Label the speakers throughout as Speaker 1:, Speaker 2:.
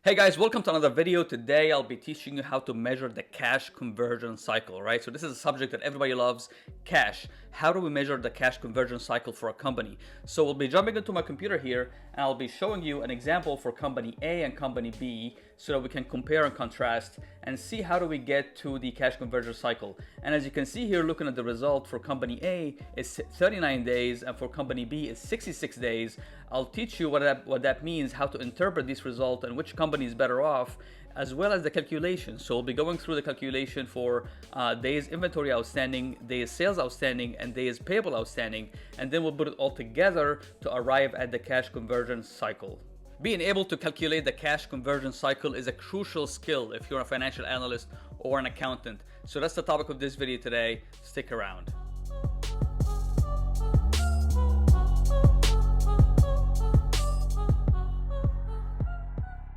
Speaker 1: Hey guys, welcome to another video. Today I'll be teaching you how to measure the cash conversion cycle, right? So this is a subject that everybody loves, cash. How do we measure the cash conversion cycle for a company? So we'll be jumping into my computer here and I'll be showing you an example for company A and company B so that we can compare and contrast and see how do we get to the cash conversion cycle. And as you can see here, looking at the result for company A is 39 days and for company B is 66 days. I'll teach you what that means, how to interpret this result and which company is better off, as well as the calculation. So we'll be going through the calculation for days inventory outstanding, days sales outstanding, and days payable outstanding, and then we'll put it all together to arrive at the cash conversion cycle. Being able to calculate the cash conversion cycle is a crucial skill if you're a financial analyst or an accountant. So that's the topic of this video today. Stick around.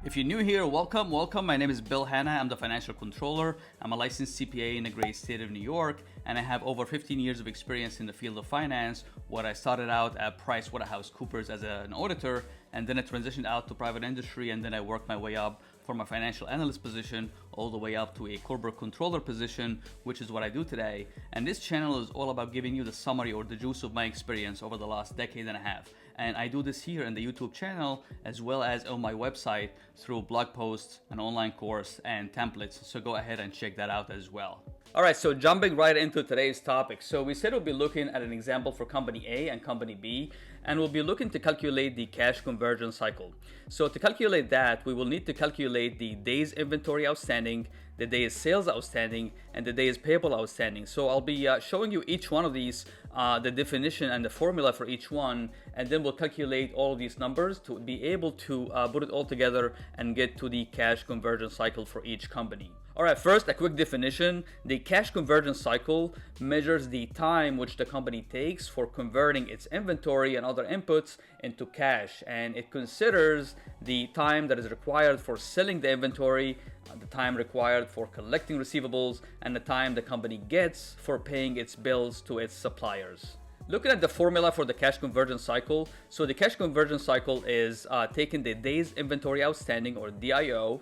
Speaker 1: If you're new here, welcome. My name is Bill Hanna. I'm the financial controller. I'm a licensed CPA in the great state of New York, and I have over 15 years of experience in the field of finance, where I started out at PricewaterhouseCoopers as an auditor, and then I transitioned out to private industry, and then I worked my way up from a financial analyst position all the way up to a corporate controller position, which is what I do today. And this channel is all about giving you the summary or the juice of my experience over the last decade and a half. And I do this here in the YouTube channel as well as on my website through blog posts, an online course, and templates. So go ahead and check that out as well. All right, so jumping right into today's topic. So we said we'll be looking at an example for company A and company B, and we'll be looking to calculate the cash conversion cycle. So to calculate that, we will need to calculate the days inventory outstanding, the days sales outstanding, and the days payable outstanding. So I'll be showing you each one of these, the definition and the formula for each one, and then we'll calculate all of these numbers to be able to put it all together and get to the cash conversion cycle for each company. All right, first, a quick definition. The cash conversion cycle measures the time which the company takes for converting its inventory and other inputs into cash, and it considers the time that is required for selling the inventory, the time required for collecting receivables, and the time the company gets for paying its bills to its suppliers. Looking at the formula for the cash conversion cycle, so the cash conversion cycle is taking the days inventory outstanding, or DIO,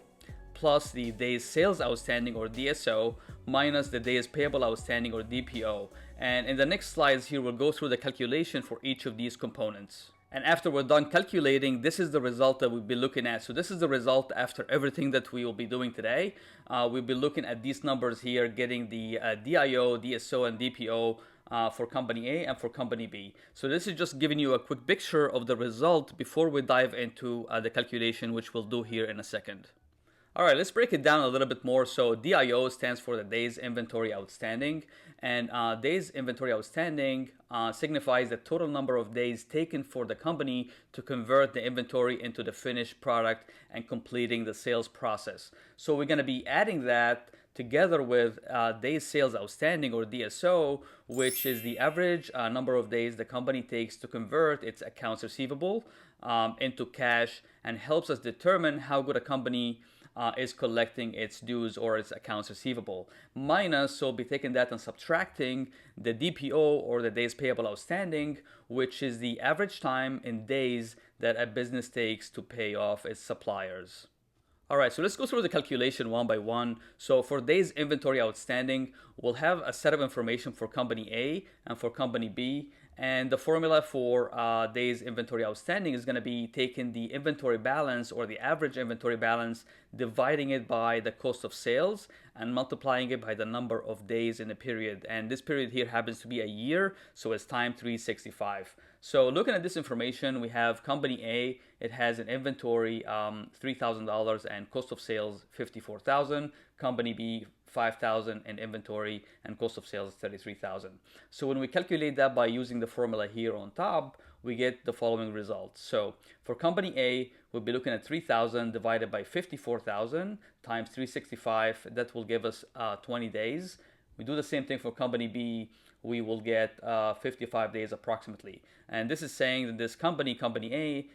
Speaker 1: plus the days sales outstanding, or DSO, minus the days payable outstanding, or DPO. And in the next slides here, we'll go through the calculation for each of these components. And after we're done calculating, this is the result that we'll be looking at. So this is the result after everything that we will be doing today. We'll be looking at these numbers here, getting the DIO, DSO, and DPO for company A and for company B. So this is just giving you a quick picture of the result before we dive into the calculation, which we'll do here in a second. All right, let's break it down a little bit more. So DIO stands for the days inventory outstanding, and days inventory outstanding signifies the total number of days taken for the company to convert the inventory into the finished product and completing the sales process. So we're going to be adding that together with days sales outstanding, or DSO, which is the average number of days the company takes to convert its accounts receivable into cash, and helps us determine how good a company is collecting its dues or its accounts receivable. Minus, so we'll be taking that and subtracting the DPO, or the days payable outstanding, which is the average time in days that a business takes to pay off its suppliers. All right, so let's go through the calculation one by one. So for days inventory outstanding, we'll have a set of information for company A and for company B. And the formula for days inventory outstanding is going to be taking the inventory balance, or the average inventory balance, dividing it by the cost of sales and multiplying it by the number of days in a period. And this period here happens to be a year, so it's time 365. So looking at this information, we have company A. It has an inventory $3,000 and cost of sales $54,000. Company B, $5,000 in inventory and cost of sales $33,000. So when we calculate that by using the formula here on top, we get the following results. So for company A, we'll be looking at 3,000 divided by 54,000 times 365. That will give us 20 days. We do the same thing for company B. We will get 55 days approximately. And this is saying that this company A,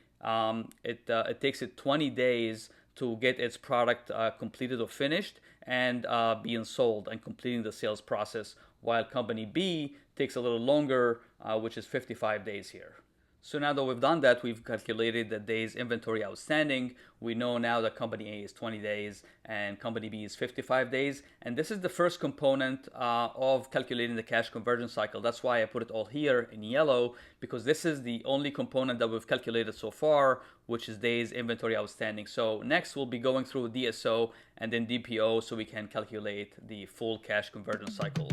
Speaker 1: it takes it 20 days to get its product completed or finished and being sold and completing the sales process, while company B takes a little longer, which is 55 days here. So now that we've done that, we've calculated the days inventory outstanding. We know now that company A is 20 days and company B is 55 days. And this is the first component of calculating the cash conversion cycle. That's why I put it all here in yellow, because this is the only component that we've calculated so far, which is days inventory outstanding. So next we'll be going through DSO and then DPO so we can calculate the full cash conversion cycle.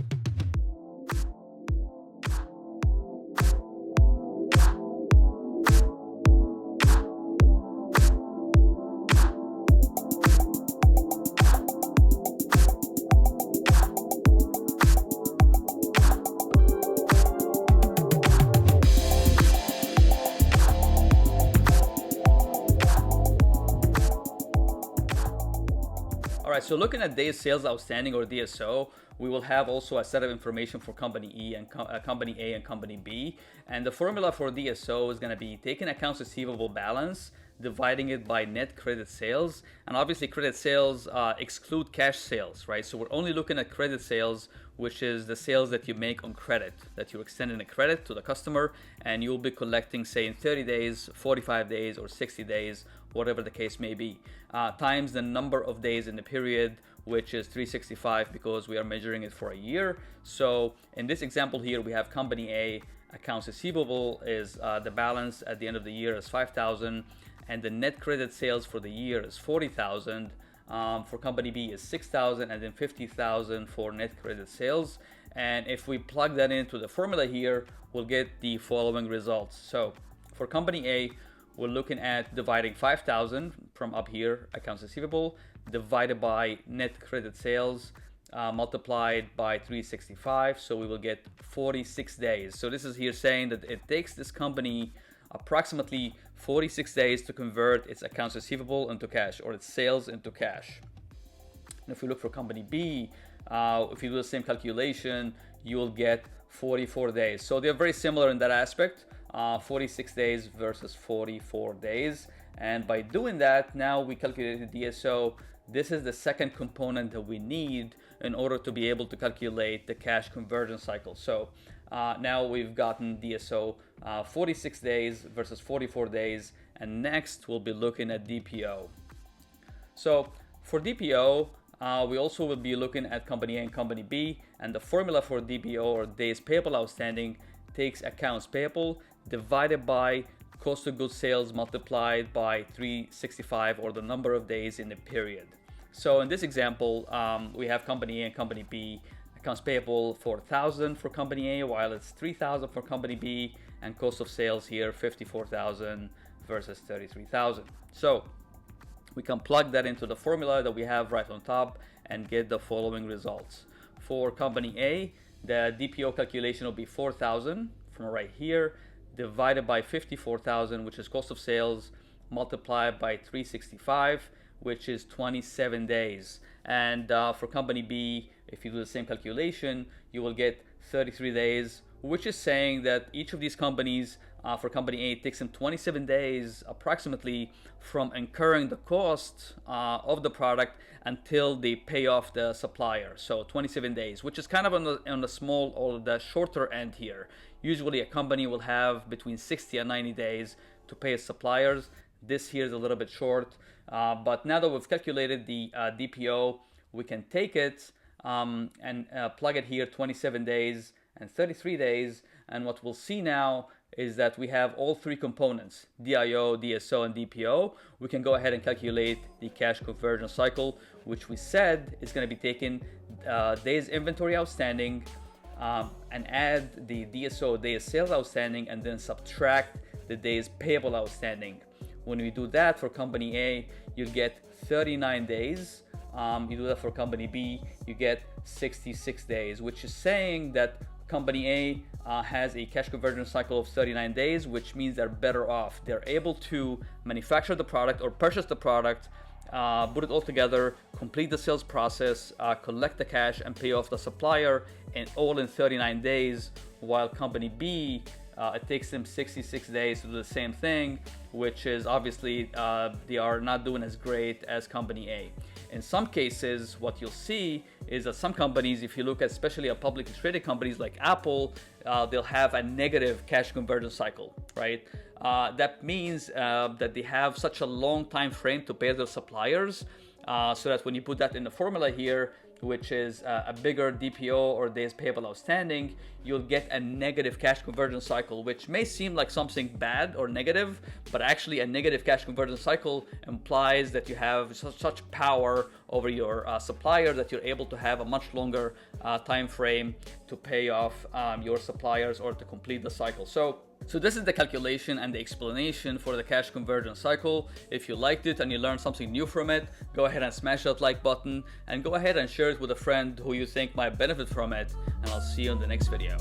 Speaker 1: All right, so looking at days sales outstanding or DSO, we will have also a set of information for company E and company A and company B. And the formula for DSO is going to be taking accounts receivable balance, dividing it by net credit sales. And obviously credit sales exclude cash sales, right? So we're only looking at credit sales, which is the sales that you make on credit, that you're extending a credit to the customer and you'll be collecting, say, in 30 days, 45 days, or 60 days, whatever the case may be, times the number of days in the period, which is 365 because we are measuring it for a year. So in this example here, we have company A, accounts receivable is the balance at the end of the year is 5,000, and the net credit sales for the year is 40,000. For company B is 6,000, and then 50,000 for net credit sales. And if we plug that into the formula here, we'll get the following results. So for company A, we're looking at dividing 5,000 from up here, accounts receivable, divided by net credit sales, multiplied by 365. So we will get 46 days. So this is here saying that it takes this company approximately 46 days to convert its accounts receivable into cash, or its sales into cash. And if we look for company B, if you do the same calculation, you will get 44 days. So they're very similar in that aspect, 46 days versus 44 days. And by doing that, now we calculated the DSO. This is the second component that we need in order to be able to calculate the cash conversion cycle. So now we've gotten DSO 46 days versus 44 days, and next we'll be looking at DPO. So for DPO, we also will be looking at company A and company B, and the formula for DPO, or days payable outstanding, takes accounts payable divided by cost of goods sales multiplied by 365, or the number of days in the period. So in this example, we have company A and company B, accounts payable 4,000 for company A, while it's 3,000 for company B, and cost of sales here 54,000 versus 33,000. So we can plug that into the formula that we have right on top and get the following results. For company A, the DPO calculation will be 4,000 from right here, divided by 54,000, which is cost of sales, multiplied by 365, which is 27 days. And for company B, if you do the same calculation, you will get 33 days, which is saying that each of these companies, for company A, it takes them 27 days approximately from incurring the cost of the product until they pay off the supplier. So 27 days, which is kind of on the small or the shorter end here. Usually a company will have between 60 and 90 days to pay its suppliers. This here is a little bit short, but now that we've calculated the DPO, we can take it and plug it here, 27 days and 33 days. And what we'll see now is that we have all three components, DIO, DSO, and DPO. We can go ahead and calculate the cash conversion cycle, which we said is going to be taking days inventory outstanding and add the DSO, days sales outstanding, and then subtract the days payable outstanding. When we do that for company A, you get 39 days. You do that for company B, you get 66 days, which is saying that company A has a cash conversion cycle of 39 days, which means they're better off. They're able to manufacture the product or purchase the product, put it all together, complete the sales process, collect the cash, and pay off the supplier, and all in 39 days, while company B it takes them 66 days to do the same thing, which is obviously they are not doing as great as company A. In some cases, what you'll see is that some companies, if you look at especially at publicly traded companies like Apple, they'll have a negative cash conversion cycle, right? That means that they have such a long time frame to pay their suppliers, so that when you put that in the formula here, which is a bigger DPO or days payable outstanding, you'll get a negative cash conversion cycle, which may seem like something bad or negative, but actually a negative cash conversion cycle implies that you have such power over your supplier that you're able to have a much longer time frame to pay off your suppliers or to complete the cycle. So this is the calculation and the explanation for the cash conversion cycle. If you liked it and you learned something new from it, go ahead and smash that like button and go ahead and share it with a friend who you think might benefit from it. And I'll see you in the next video.